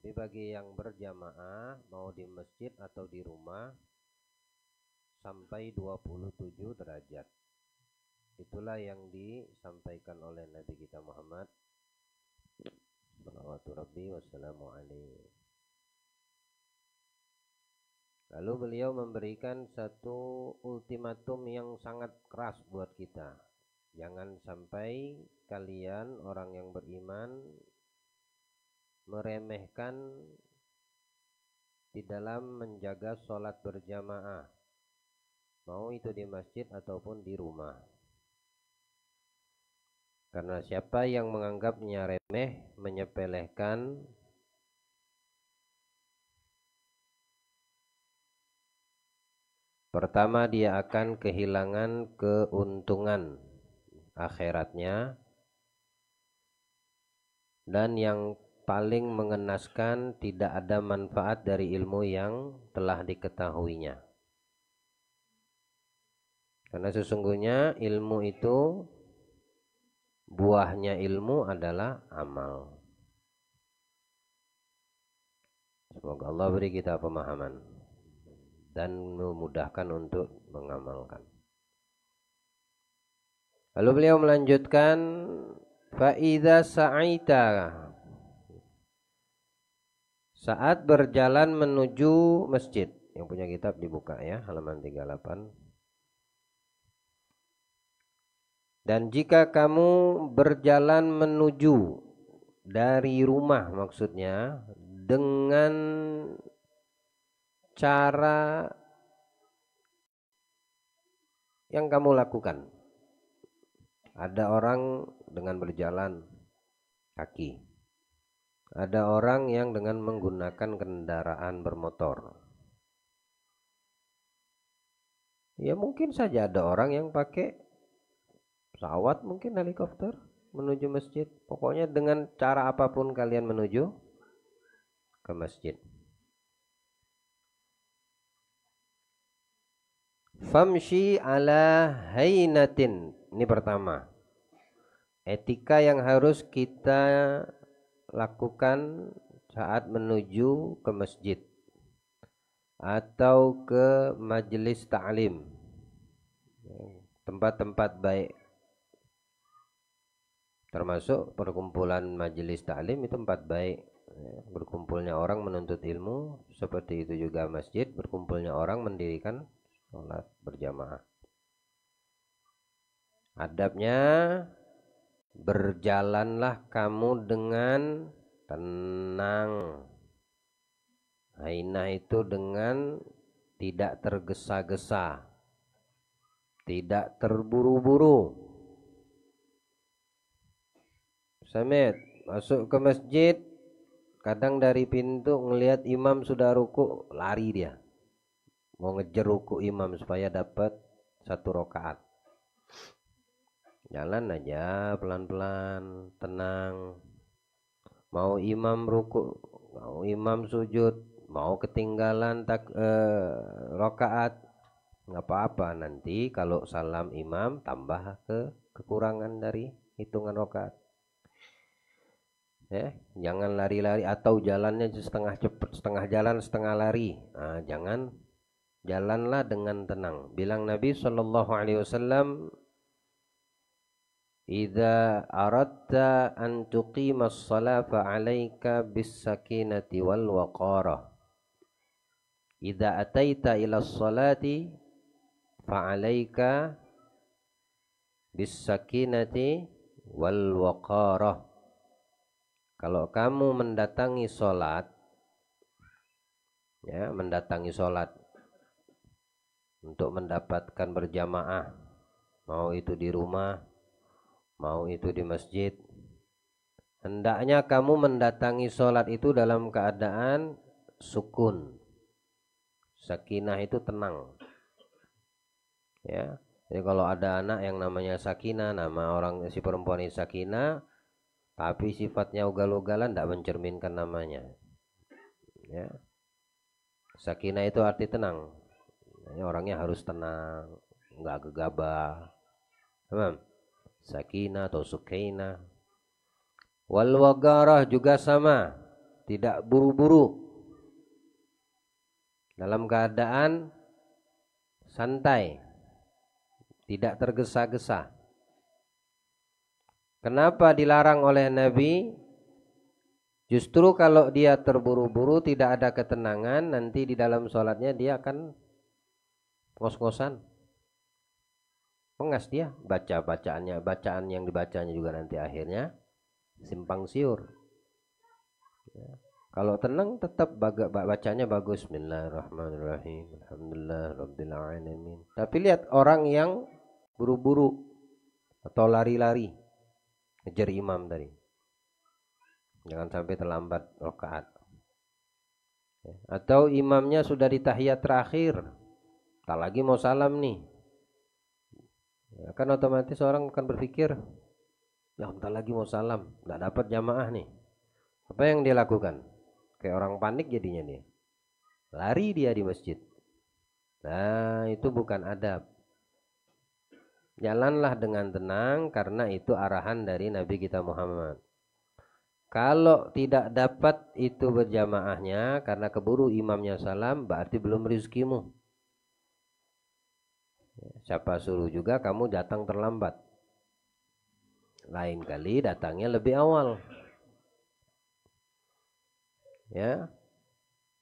Tapi bagi yang berjamaah mau di masjid atau di rumah sampai 27 derajat. Itulah yang disampaikan oleh Nabi kita Muhammad sallallahu rabbi wassalamu alaihi. Lalu beliau memberikan satu ultimatum yang sangat keras buat kita. Jangan sampai kalian orang yang beriman meremehkan di dalam menjaga sholat berjamaah, mau itu di masjid ataupun di rumah. Karena siapa yang menganggapnya remeh, menyepelekan, pertama dia akan kehilangan keuntungan akhiratnya, dan yang paling mengenaskan tidak ada manfaat dari ilmu yang telah diketahuinya. Karena sesungguhnya ilmu itu, buahnya ilmu adalah amal. Semoga Allah beri kita pemahaman dan memudahkan untuk mengamalkan. Lalu beliau melanjutkan, fa idza sa'aita, saat berjalan menuju masjid. Yang punya kitab dibuka ya, halaman 38. Dan jika kamu berjalan menuju dari rumah, maksudnya dengan cara yang kamu lakukan. Ada orang dengan berjalan kaki. Ada orang yang dengan menggunakan kendaraan bermotor. Ya mungkin saja ada orang yang pakai pesawat, mungkin helikopter menuju masjid. Pokoknya dengan cara apapun kalian menuju ke masjid. Famshi ala hainatin. Ini pertama. Etika yang harus kita lakukan saat menuju ke masjid atau ke majelis ta'lim, tempat-tempat baik. Termasuk perkumpulan majelis ta'lim itu tempat baik. Berkumpulnya orang menuntut ilmu, seperti itu juga masjid, berkumpulnya orang mendirikan sholat berjamaah. Adabnya, berjalanlah kamu dengan tenang. Hainah itu dengan tidak tergesa-gesa, tidak terburu-buru. Samit masuk ke masjid, kadang dari pintu ngelihat imam sudah ruku, lari dia. Mau ngejar ruku imam supaya dapat 1 rakaat. Jalan aja pelan-pelan, tenang. Mau imam ruku, mau imam sujud, mau ketinggalan rakaat, nggak apa-apa. Nanti kalau salam imam tambah kekurangan dari hitungan rakaat. Ya, jangan lari-lari atau jalannya setengah cepat, setengah jalan, setengah lari. Nah, jangan, jalanlah dengan tenang. Bilang Nabi SAW, idza aradta an tuqimas shalah fa'alaika bis sakinati wal waqarah. Idza ataita ila sholati fa'alaika bis sakinati wal waqarah. Kalau kamu mendatangi sholat, ya, mendatangi sholat untuk mendapatkan berjamaah, mau itu di rumah, mau itu di masjid, hendaknya kamu mendatangi sholat itu dalam keadaan sukun. Sakinah itu tenang. Ya, jadi kalau ada anak yang namanya Sakinah, nama orang si perempuan ini Sakinah, tapi sifatnya ugal-ugalan, tidak mencerminkan namanya. Ya. Sakinah itu arti tenang. Orangnya harus tenang, nggak gegabah. Paham? Sakinah atau sukainah. Wal wagarah juga sama. tidak buru-buru, dalam keadaan santai, tidak tergesa-gesa. Kenapa dilarang oleh Nabi? Justru kalau dia terburu-buru, tidak ada ketenangan, nanti di dalam sholatnya dia akan ngos-ngosan, pengas dia, bacaan yang dibacanya juga nanti akhirnya simpang siur. Ya. Kalau tenang tetap bacanya bagus, Bismillahirrahmanirrahim, Alhamdulillah Rabbil Alamin. Tapi lihat orang yang buru-buru atau lari-lari ngejar imam tadi, jangan sampai terlambat rakaat. Ya. Atau imamnya sudah di tahiyat terakhir, tak lagi mau salam nih, ya, kan otomatis orang akan berpikir, ya bentar lagi mau salam, nggak dapat jamaah nih. Apa yang dia lakukan? Kayak orang panik jadinya dia. Lari dia di masjid. Nah, itu bukan adab. Jalanlah dengan tenang karena itu arahan dari Nabi kita Muhammad. Kalau tidak dapat itu berjamaahnya karena keburu imamnya salam, berarti belum rezekimu. Siapa suruh juga kamu datang terlambat. Lain kali datangnya lebih awal. Ya,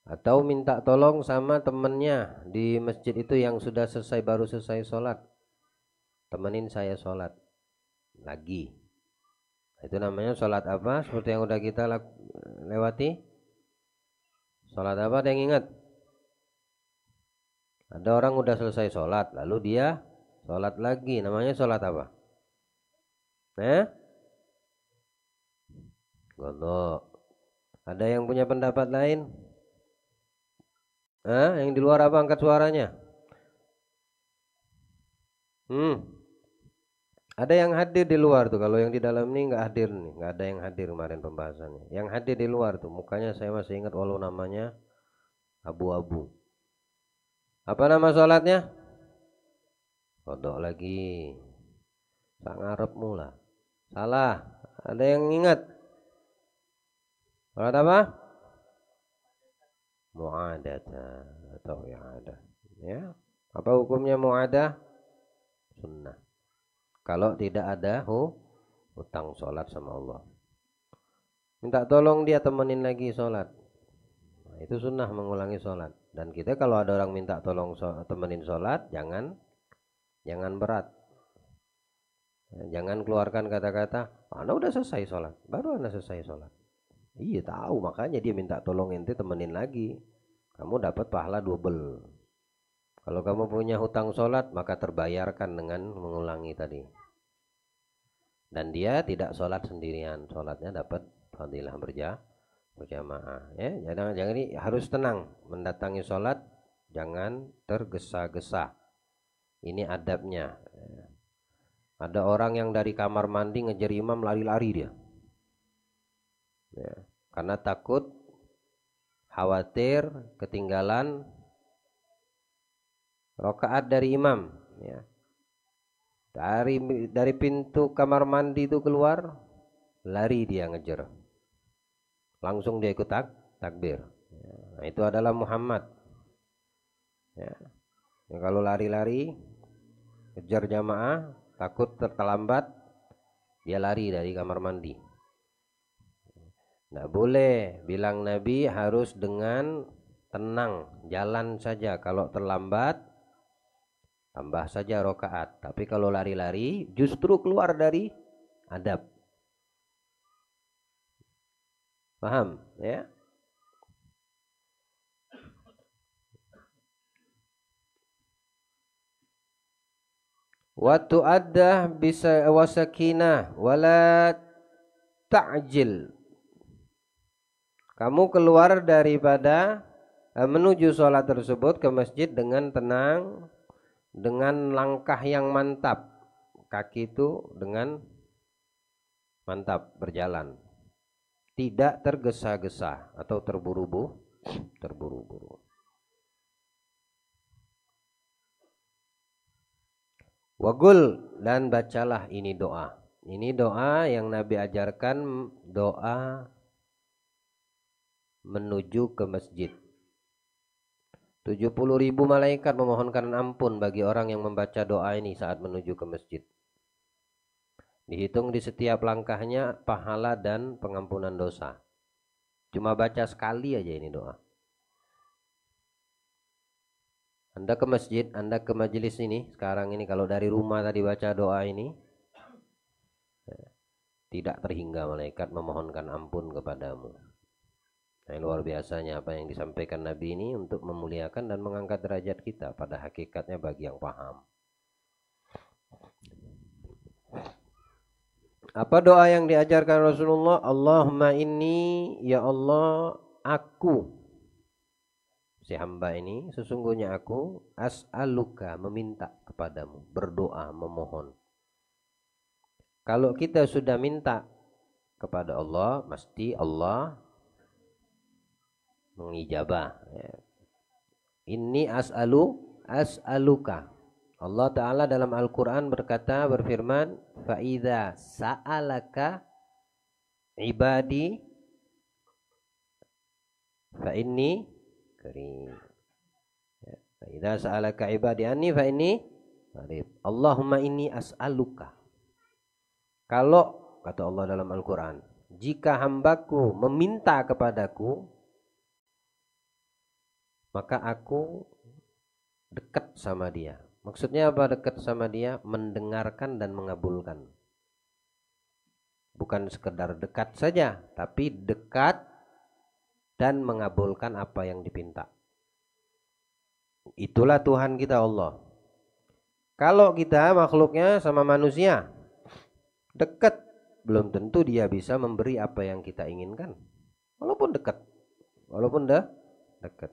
atau minta tolong sama temennya di masjid itu yang sudah selesai, baru selesai sholat, temenin saya sholat lagi. Itu namanya sholat apa? Seperti yang udah kita lewati. Sholat apa? Ada yang ingat? Ada orang udah selesai sholat, lalu dia sholat lagi. Namanya sholat apa? Godok. Ada yang punya pendapat lain? Yang di luar apa? Angkat suaranya. Ada yang hadir di luar tuh. Kalau yang di dalam ini nggak hadir nih, nggak ada yang hadir kemarin pembahasannya. Yang hadir di luar tuh, mukanya saya masih ingat walau namanya abu-abu. Apa nama sholatnya? Kodok lagi. Tak ngarep mula. Salah. Ada yang ingat? Sholat apa? Mu'adah atau i'adah. Ya. Apa hukumnya mu'adah? Sunnah. Kalau tidak ada hutang sholat sama Allah, minta tolong dia temenin lagi sholat. Nah, itu sunnah mengulangi sholat. Dan kita kalau ada orang minta tolong temenin sholat, jangan berat. Jangan keluarkan kata-kata, "Ana udah selesai sholat, baru ana selesai sholat." Iya tahu, makanya dia minta tolong ente temenin lagi. Kamu dapat pahala double. Kalau kamu punya hutang sholat, maka terbayarkan dengan mengulangi tadi. Dan dia tidak sholat sendirian, sholatnya dapat fadilah berjamaah. Ya, jangan ini harus tenang mendatangi sholat, jangan tergesa-gesa. Ini adabnya. Ada orang yang dari kamar mandi ngejar imam lari-lari dia. Ya, karena takut, khawatir ketinggalan rakaat dari imam. Ya. Dari pintu kamar mandi itu keluar, lari dia ngejar. Langsung dia ikut takbir. Ya. Nah, itu adalah Muhammad. Ya. Ya, kalau lari-lari kejar jamaah, takut terlambat, dia lari dari kamar mandi. Nggak boleh, bilang Nabi harus dengan tenang, jalan saja. Kalau terlambat, tambah saja rakaat. Tapi kalau lari-lari, justru keluar dari adab. Paham? Ya. Wa tu'addah bisa wasakinah wala ta'jil. Kamu keluar daripada menuju sholat tersebut ke masjid dengan tenang, dengan langkah yang mantap. Kaki itu dengan mantap berjalan, tidak tergesa-gesa atau terburu-buru. Wagul, dan bacalah ini doa. Ini doa yang Nabi ajarkan, doa menuju ke masjid. 70.000 malaikat memohonkan ampun bagi orang yang membaca doa ini saat menuju ke masjid. Dihitung di setiap langkahnya pahala dan pengampunan dosa. Cuma baca sekali aja ini doa. Anda ke masjid, Anda ke majelis ini, sekarang ini kalau dari rumah tadi baca doa ini, tidak terhingga malaikat memohonkan ampun kepadamu. Nah, luar biasanya apa yang disampaikan Nabi ini untuk memuliakan dan mengangkat derajat kita pada hakikatnya bagi yang paham. Apa doa yang diajarkan Rasulullah? Allahumma inni, ya Allah, aku, si hamba ini, sesungguhnya aku, as'aluka, meminta kepadamu, berdoa, memohon. Kalau kita sudah minta kepada Allah, mesti Allah mengijabah. Inni as'aluka. Allah Ta'ala dalam Al-Quran berkata, berfirman, fa'idha sa'alaka ibadi fa'inni karim. Fa'idha sa'alaka ibadi anni fa'inni karim. Allahumma inni as'aluka. Kalau, kata Allah dalam Al-Quran, jika hambaku meminta kepadaku, maka aku dekat sama dia. Maksudnya apa dekat sama dia? Mendengarkan dan mengabulkan. Bukan sekedar dekat saja, tapi dekat dan mengabulkan apa yang dipinta. Itulah Tuhan kita Allah. Kalau kita makhluknya sama manusia, dekat, belum tentu dia bisa memberi apa yang kita inginkan. Walaupun dekat. Walaupun dekat.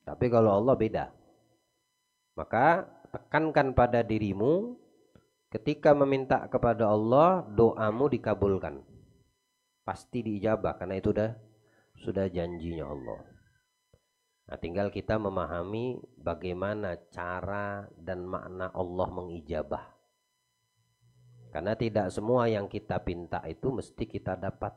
Tapi kalau Allah beda. Maka tekankan pada dirimu ketika meminta kepada Allah, doamu dikabulkan. Pasti diijabah karena itu sudah janjinya Allah. Nah, tinggal kita memahami bagaimana cara dan makna Allah mengijabah. Karena tidak semua yang kita pinta itu mesti kita dapat.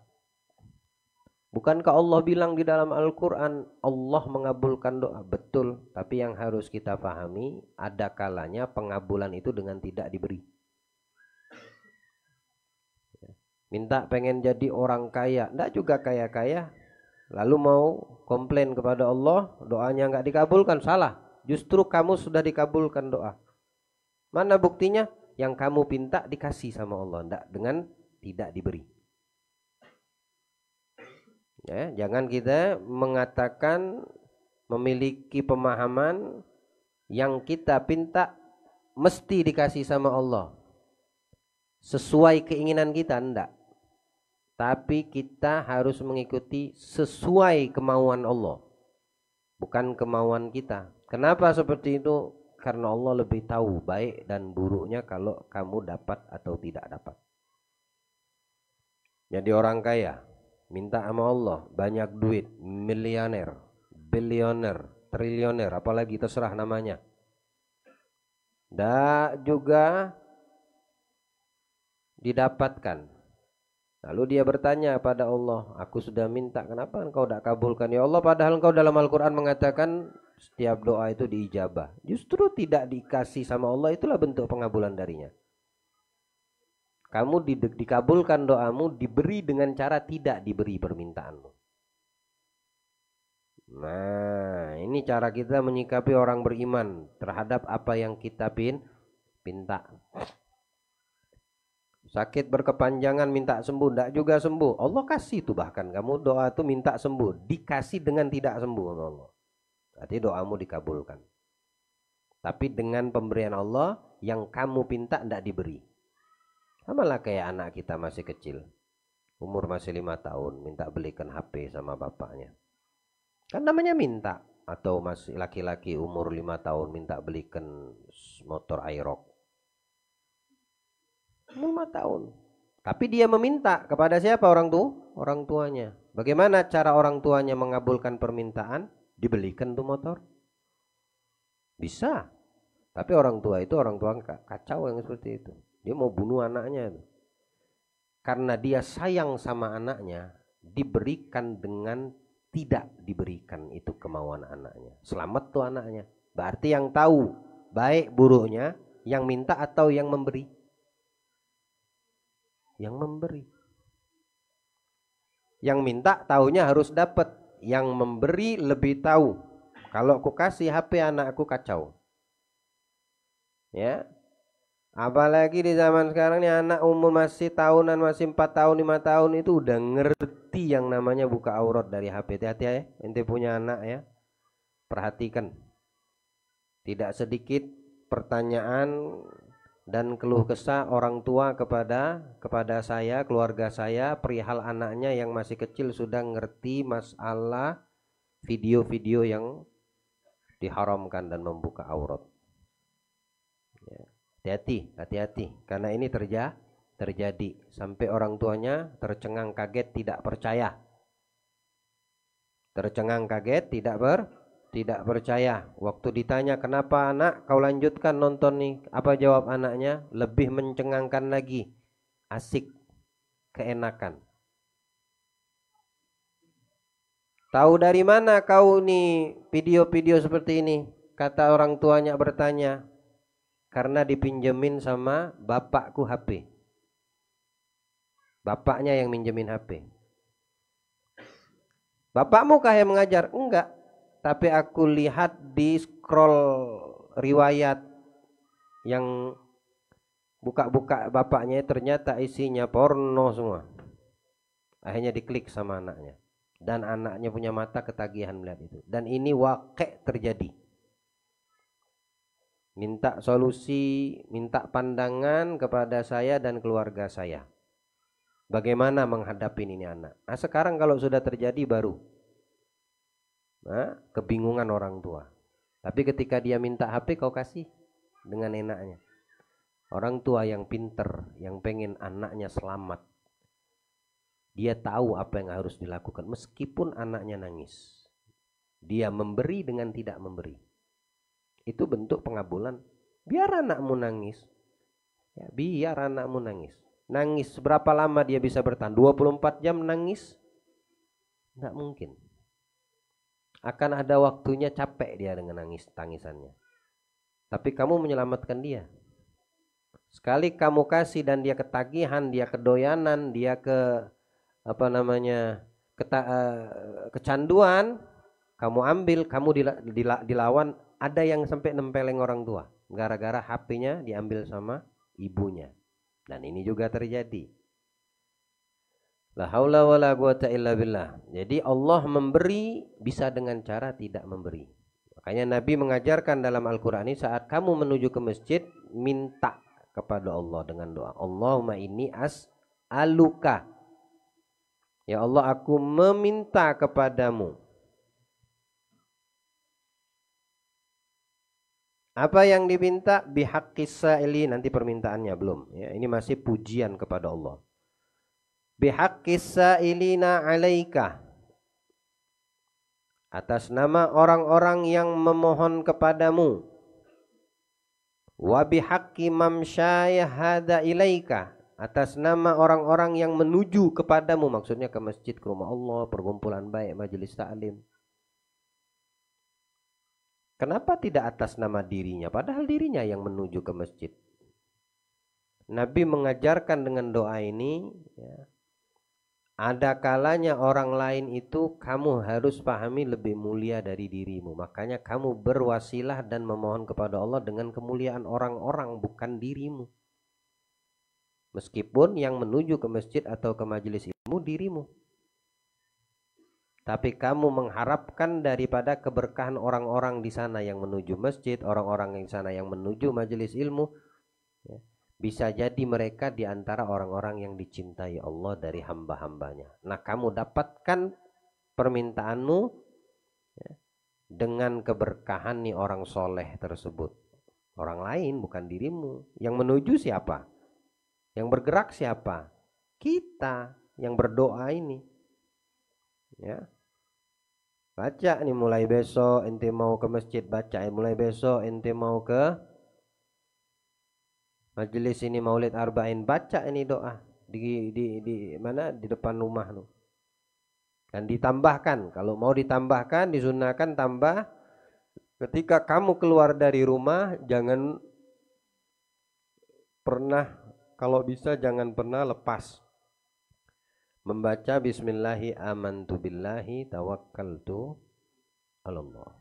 Bukankah Allah bilang di dalam Al-Quran, Allah mengabulkan doa? Betul, tapi yang harus kita pahami, ada kalanya pengabulan itu dengan tidak diberi. Minta pengen jadi orang kaya, enggak juga kaya-kaya, lalu mau komplain kepada Allah, doanya enggak dikabulkan, salah. Justru kamu sudah dikabulkan doa. Mana buktinya? Yang kamu pinta dikasih sama Allah, enggak dengan tidak diberi. Ya, jangan kita mengatakan memiliki pemahaman yang kita pinta mesti dikasih sama Allah sesuai keinginan kita, enggak. Tapi kita harus mengikuti sesuai kemauan Allah, bukan kemauan kita. Kenapa seperti itu? Karena Allah lebih tahu baik dan buruknya kalau kamu dapat atau tidak dapat. Jadi orang kaya minta sama Allah banyak duit, miliuner, bilioner, triliuner, apalagi terserah namanya. Dan juga didapatkan. Lalu dia bertanya pada Allah, aku sudah minta, kenapa engkau tidak kabulkan ya Allah? Padahal engkau dalam Al-Quran mengatakan setiap doa itu diijabah. Justru tidak dikasih sama Allah, itulah bentuk pengabulan darinya. Kamu dikabulkan doamu, diberi dengan cara tidak diberi permintaanmu. Nah, ini cara kita menyikapi orang beriman terhadap apa yang kita pinta. Sakit berkepanjangan minta sembuh, tidak juga sembuh. Allah kasih tuh, bahkan kamu doa itu minta sembuh, dikasih dengan tidak sembuh sama Allah. Berarti doamu dikabulkan. Tapi dengan pemberian Allah yang kamu pinta tidak diberi. Sama lah kayak anak kita masih kecil, umur masih 5 tahun, minta belikan HP sama bapaknya. Kan namanya minta. Atau masih laki-laki umur 5 tahun minta belikan motor Aerox. Umur 5 tahun. Tapi dia meminta kepada siapa? Orang tuanya. Bagaimana cara orang tuanya mengabulkan permintaan? Dibelikan tuh motor. Bisa. Tapi orang tua itu orang tua kacau yang seperti itu. Dia mau bunuh anaknya itu. Karena dia sayang sama anaknya, diberikan dengan tidak diberikan itu kemauan anaknya. Selamat tuh anaknya. Berarti yang tahu baik buruknya yang minta atau yang memberi? Yang memberi. Yang minta taunya harus dapat, yang memberi lebih tahu. Kalau aku kasih HP anakku kacau. Ya. Apalagi di zaman sekarang nih anak umur masih tahunan, masih 4 tahun, 5 tahun itu udah ngerti yang namanya buka aurat dari HP. Hati-hati ya, ente punya anak ya. Perhatikan. Tidak sedikit pertanyaan dan keluh kesah orang tua kepada saya, keluarga saya, perihal anaknya yang masih kecil sudah ngerti masalah video-video yang diharamkan dan membuka aurat. Ya. Hati-hati, karena ini terjadi sampai orang tuanya tercengang kaget, tidak percaya. Tercengang kaget, tidak percaya. Waktu ditanya, kenapa anak kau lanjutkan nonton nih? Apa jawab anaknya? Lebih mencengangkan lagi. Asik, keenakan. Tahu dari mana kau nih video-video seperti ini? Kata orang tuanya bertanya. Karena dipinjemin sama bapakku HP. Bapaknya yang minjemin HP. Bapakmu kah yang mengajar? Enggak. Tapi aku lihat di scroll riwayat yang buka-buka bapaknya ternyata isinya porno semua. Akhirnya diklik sama anaknya. Dan anaknya punya mata ketagihan melihat itu. Dan ini wakil terjadi. Minta solusi, minta pandangan kepada saya dan keluarga saya. Bagaimana menghadapi ini anak? Nah sekarang kalau sudah terjadi baru kebingungan orang tua. Tapi ketika dia minta HP kau kasih dengan enaknya. Orang tua yang pinter, yang pengen anaknya selamat, dia tahu apa yang harus dilakukan meskipun anaknya nangis. Dia memberi dengan tidak memberi. Itu bentuk pengabulan. Biar anakmu nangis. Ya, biar anakmu nangis. Nangis berapa lama dia bisa bertahan? 24 jam nangis? Tidak mungkin. Akan ada waktunya capek dia dengan tangisannya. Tapi kamu menyelamatkan dia. Sekali kamu kasih dan dia ketagihan, dia kedoyanan, dia kecanduan, kamu ambil, kamu dilawan. Ada yang sampai nempeleng orang tua gara-gara HP-nya diambil sama ibunya. Dan ini juga terjadi. La haula wala quwata illa billah. Jadi Allah memberi bisa dengan cara tidak memberi. Makanya Nabi mengajarkan dalam Al-Qur'an ini saat kamu menuju ke masjid minta kepada Allah dengan doa. Allahumma inni as'aluka. Ya Allah, aku meminta kepadamu. Apa yang diminta? Bihaqqis sa'ili, nanti permintaannya belum. Ya, ini masih pujian kepada Allah. Bihaqqis sa'ilina 'alaika. Atas nama orang-orang yang memohon kepadamu. Wa bihaqqi mamsyaya hada ilaika. Atas nama orang-orang yang menuju kepadamu, maksudnya ke masjid, ke rumah Allah, perkumpulan baik, majelis ta'lim. Kenapa tidak atas nama dirinya? Padahal dirinya yang menuju ke masjid. Nabi mengajarkan dengan doa ini, ya, ada kalanya orang lain itu kamu harus pahami lebih mulia dari dirimu. Makanya kamu berwasilah dan memohon kepada Allah dengan kemuliaan orang-orang, bukan dirimu. Meskipun yang menuju ke masjid atau ke majelis ilmu dirimu. Tapi kamu mengharapkan daripada keberkahan orang-orang di sana yang menuju masjid, orang-orang yang di sana yang menuju majelis ilmu, ya, bisa jadi mereka di antara orang-orang yang dicintai Allah dari hamba-hambanya. Nah, kamu dapatkan permintaanmu, ya, dengan keberkahan nih orang soleh tersebut. Orang lain bukan dirimu. Yang menuju siapa? Yang bergerak siapa? Kita yang berdoa ini. Ya. Baca nih mulai besok ente mau ke masjid, baca mulai besok ente mau ke majelis ini Maulid Arba'in, baca ini doa di mana di depan rumah lu. Dan ditambahkan, kalau mau ditambahkan, disunahkan tambah, ketika kamu keluar dari rumah, jangan pernah, kalau bisa jangan pernah lepas membaca bismillahi amantu billahi tawakkaltu alallah.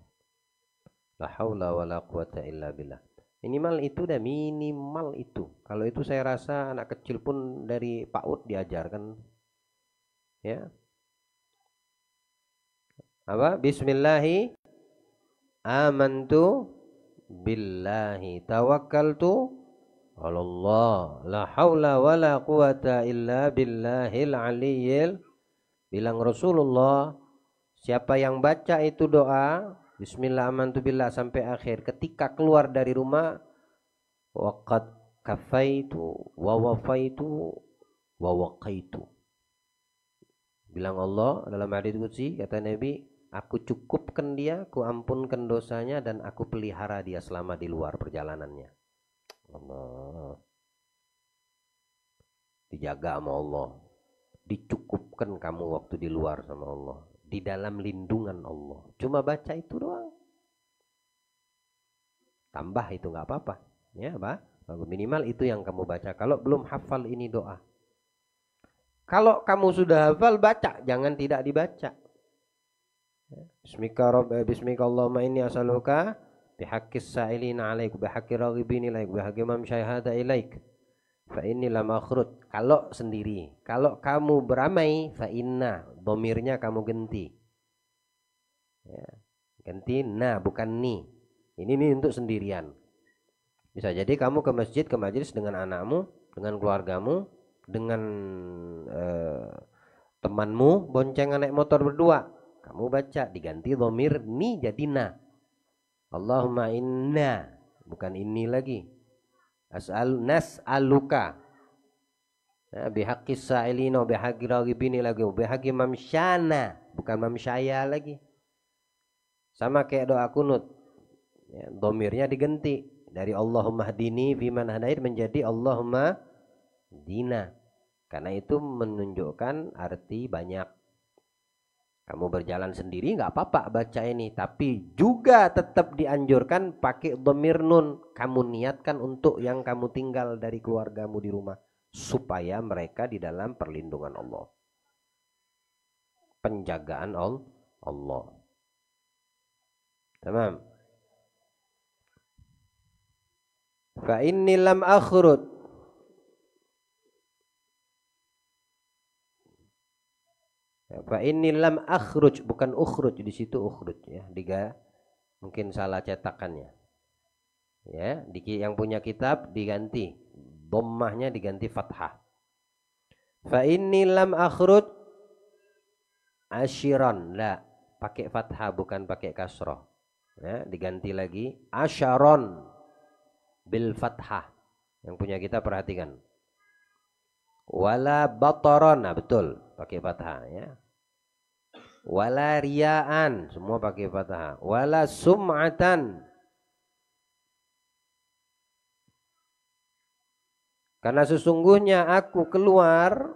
La haula wala quwata illa billah. Minimal itu dah, minimal itu. Kalau itu saya rasa anak kecil pun dari PAUD diajarkan. Ya. Apa? Bismillahi amantu billahi tawakkaltu Allah, la haula wala quwata illa billahil aliyyil. Bilang Rasulullah, siapa yang baca itu doa bismillah amantu billah sampai akhir, ketika keluar dari rumah, waqad kafaitu wa wafaitu wa waqaitu. Bilang Allah dalam hadits qudsi, kata Nabi, aku cukupkan dia, aku ampunkan dosanya, dan aku pelihara dia selama di luar perjalanannya. Allah, dijaga sama Allah, dicukupkan kamu waktu di luar sama Allah, di dalam lindungan Allah. Cuma baca itu doang, tambah itu nggak apa-apa, ya Pak. Minimal itu yang kamu baca. Kalau belum hafal ini doa, kalau kamu sudah hafal baca, jangan tidak dibaca. Bismika Allahumma inni as'aluka bihaqqis sa'ilina alaik, bihaqqi raghibina ilaik, bihaqqi man syahada ilaik, fa inni lam akhrut. Kalau sendiri. Kalau kamu beramai, fa inna, domirnya kamu ganti. Ya. Ganti na, bukan ni. Ini untuk sendirian. Bisa jadi kamu ke masjid, ke majelis dengan anakmu, dengan keluargamu, dengan temanmu, boncengan naik motor berdua. Kamu baca, diganti dhamir ni jadi na. Allahumma inna, bukan ini lagi. Nas'aluka. Ya, bihaqqis sa'ilina, bihaqqi raghibini lagi, bihaqqi mamsyana, bukan mamsyaya lagi. Sama kayak doa kunut. Ya, dhamirnya diganti dari Allahumma hdini fiman hadait menjadi Allahumma dina. Karena itu menunjukkan arti banyak. Kamu berjalan sendiri nggak apa-apa baca ini, tapi juga tetap dianjurkan pakai dhamir nun. Kamu niatkan untuk yang kamu tinggal dari keluargamu di rumah, supaya mereka di dalam perlindungan Allah, penjagaan Allah. Tamam. Fa inni lam akhrut. Fa inni lam akhruj, bukan ukhruj, di situ ukhruj ya. Mungkin salah cetakannya. Ya, yang punya kitab diganti, dhammahnya diganti fathah. Fa inni lam akhruj ashiran, la, pakai fathah bukan pakai kasrah. Ya, diganti lagi asharon bil fathah. Yang punya kita perhatikan. Wala bataron, nah betul, pakai fathah ya. Wala riyaan, semua pakai fathah. Wala sum'atan, karena sesungguhnya aku keluar,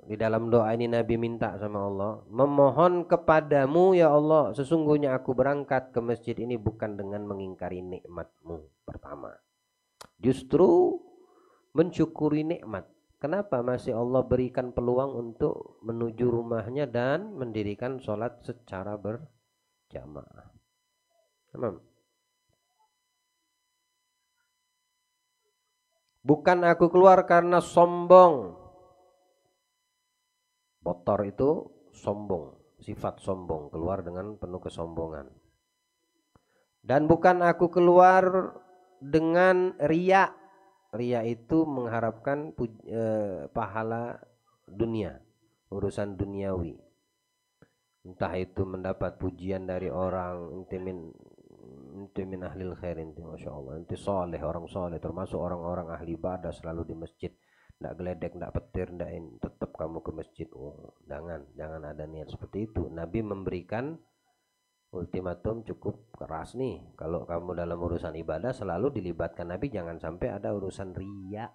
di dalam doa ini Nabi minta sama Allah, memohon kepadamu ya Allah, sesungguhnya aku berangkat ke masjid ini bukan dengan mengingkari nikmatmu pertama, justru mensyukuri nikmat. Kenapa masih Allah berikan peluang untuk menuju rumahnya dan mendirikan sholat secara berjamaah. Bukan aku keluar karena sombong. Botor itu sombong, sifat sombong, keluar dengan penuh kesombongan. Dan bukan aku keluar dengan riya. Riya itu mengharapkan pahala dunia, urusan duniawi. Entah itu mendapat pujian dari orang, inti min ahlil khair, inti masya Allah, inti soleh, orang soleh, termasuk orang-orang ahli ibadah selalu di masjid, ndak geledek, ndak petir, ndak ini, tetap kamu ke masjid. Oh, jangan ada niat seperti itu. Nabi memberikan ultimatum cukup keras nih, kalau kamu dalam urusan ibadah selalu dilibatkan Nabi, jangan sampai ada urusan riya,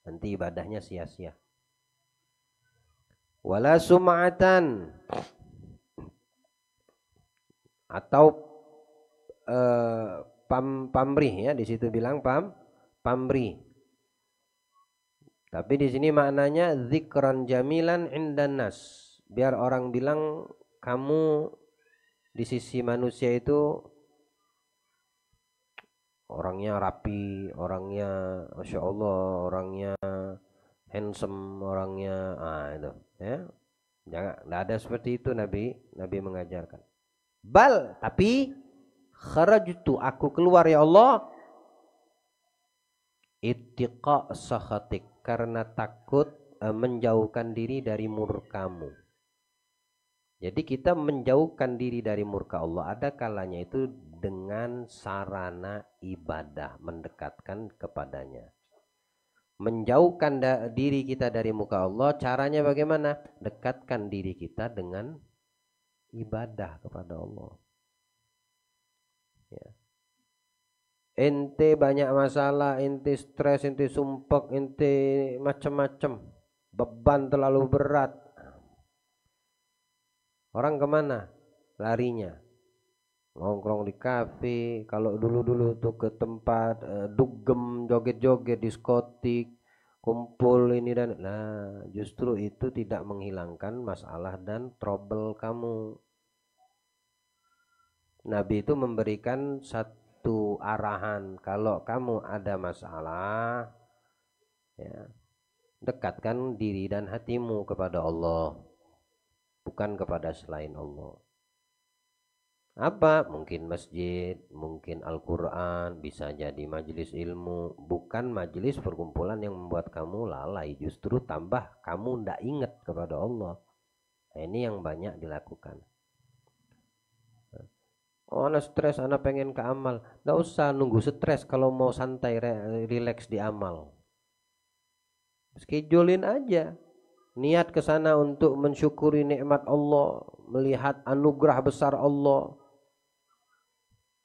nanti ibadahnya sia-sia. wala sum'atan, atau pamrih ya, di situ bilang pamrih. Tapi di sini maknanya dzikran jamilan indan nas, biar orang bilang kamu di sisi manusia itu orangnya rapi, orangnya masya Allah, orangnya handsome, orangnya itu ya. Jangan, tidak ada seperti itu. Nabi mengajarkan. Bal, tapi kharajtu, aku keluar ya Allah, ittiqa sakhatik, karena takut menjauhkan diri dari murkamu. Jadi kita menjauhkan diri dari murka Allah ada kalanya itu dengan sarana ibadah, mendekatkan kepadanya. Menjauhkan diri kita dari muka Allah, caranya bagaimana? Dekatkan diri kita dengan ibadah kepada Allah. Ya. Ente banyak masalah, ente stres, ente sumpek, ente macam-macam, beban terlalu berat. Orang kemana? Larinya nongkrong di kafe. Kalau dulu-dulu tuh ke tempat dugem, joget-joget, diskotik, kumpul ini dan justru itu tidak menghilangkan masalah dan trouble kamu. Nabi itu memberikan satu arahan, kalau kamu ada masalah ya, dekatkan diri dan hatimu kepada Allah, bukan kepada selain Allah. Apa? Mungkin masjid, mungkin Al-Quran, bisa jadi majelis ilmu, bukan majelis perkumpulan yang membuat kamu lalai, justru tambah kamu tidak ingat kepada Allah. Nah, ini yang banyak dilakukan. Oh, anak stres, anak pengen ke amal. Tidak usah nunggu stres kalau mau santai, relax di amal. Schedulein aja. Niat ke sana untuk mensyukuri nikmat Allah, melihat anugerah besar Allah.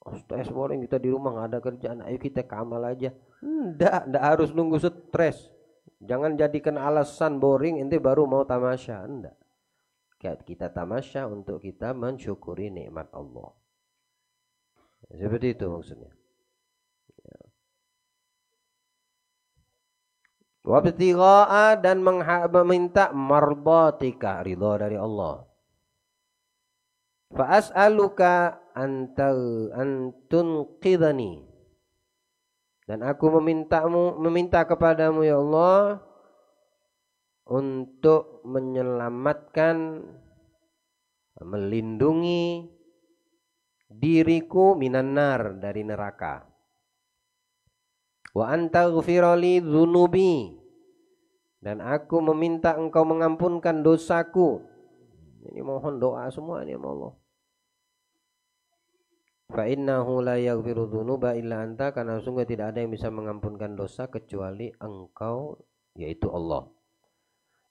Oh, stres boring, kita di rumah nggak ada kerjaan, ayo kita ke amal aja. Nggak harus nunggu stres. Jangan jadikan alasan boring ente baru mau tamasya. Enggak. Kita tamasya untuk kita mensyukuri nikmat Allah. Seperti itu maksudnya. Wabtigha'a, dan meminta mardatika, ridha dari Allah. Fa as'aluka antun qidhani, dan aku meminta kepadamu ya Allah untuk menyelamatkan, melindungi diriku minan nar, dari neraka. Wa antaghfirali dzunubi, dan aku meminta engkau mengampunkan dosaku. Ini mohon doa semua ini sama Allah. Fa innahu la yaghfiru dzunuba illa anta, karena sungguh tidak ada yang bisa mengampunkan dosa kecuali engkau, yaitu Allah.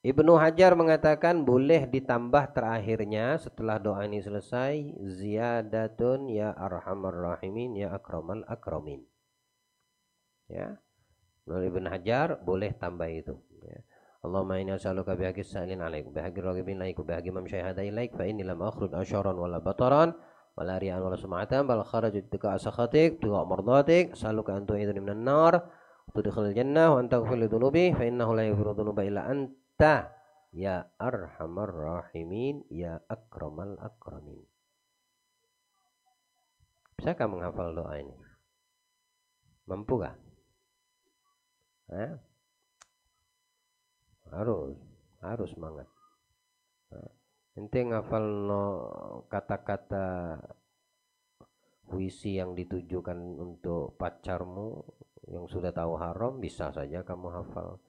Ibnu Hajar mengatakan boleh ditambah terakhirnya setelah doa ini selesai, ziyadatun ya arhamar rahimin ya akramal akramin. Ya. Menurut Ibnu Hajar boleh tambah itu. Ya. Allahumma inni as'aluka bihaqqis sa'ilin 'alaik, bihaqqir raghibin ilaik, bihaqqi man syahada ilaik, fa inni lam akhruj asharan wala bataran wala ri'an wala sum'atan, bal kharajtu tika sakhatik tuqa mardatik, as'aluka an tu'idhni minan nar tudkhilal jannah wa anta taghfir li dhunubi fa innahu la yaghfiru dhunuba illa anta ya arhamar rahimin ya akramal akramin. Bisakah menghafal doa ini? Mampu kah? Harus semangat. Ente ngafal kata-kata puisi yang ditujukan untuk pacarmu yang sudah tahu haram, bisa saja kamu hafal.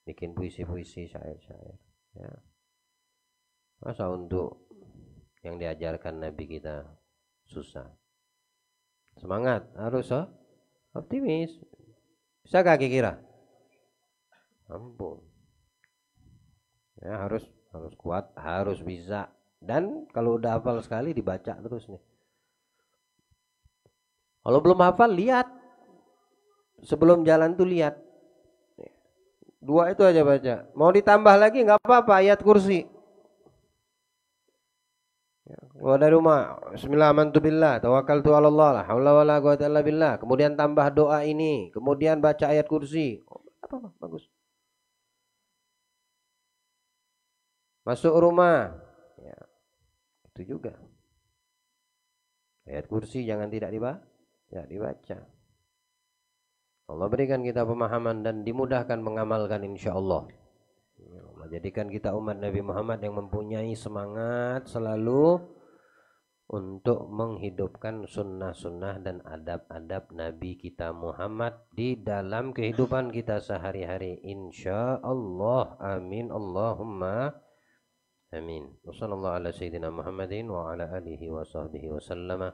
Bikin puisi-puisi, syair-syair. Ya. Masa untuk yang diajarkan Nabi kita susah? Semangat, harus optimis. Bisa kaki kira? Ampun. Ya, harus kuat, harus bisa. Dan kalau udah hafal sekali dibaca terus nih. Kalau belum hafal lihat. Sebelum jalan tuh lihat. Dua itu aja baca. Mau ditambah lagi nggak apa-apa ayat kursi. Ya, keluar dari rumah, bismillah amantu billah, tawakkaltu 'ala Allah, la haula wala quwata illa billah. Kemudian tambah doa ini, kemudian baca ayat kursi. Oh, apa bagus. Masuk rumah. Ya, itu juga. Ayat kursi jangan tidak dibaca. Allah berikan kita pemahaman dan dimudahkan mengamalkan insya Allah. Menjadikan kita umat Nabi Muhammad yang mempunyai semangat selalu untuk menghidupkan sunnah-sunnah dan adab-adab Nabi kita Muhammad di dalam kehidupan kita sehari-hari insya Allah. Amin Allahumma amin. Wassallallahu ala sayyidina Muhammadin wa ala alihi wa sahbihi wa sallama.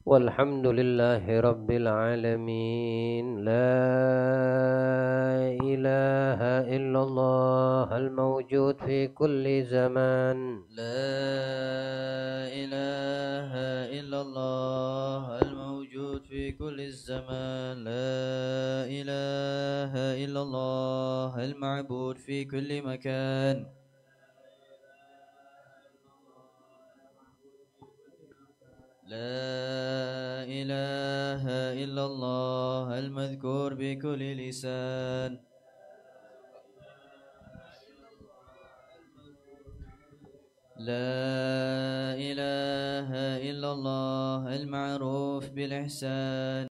Walhamdulillahi rabbil alamin. La ilaha illallah al-mawjud fi kulli zaman. La ilaha illallah al-mawjud fi kulli zaman. La ilaha illallah al-ma'bud fi kulli makan. لا إله إلا الله المذكور بكل لسان. لا إله إلا الله المعروف بالإحسان.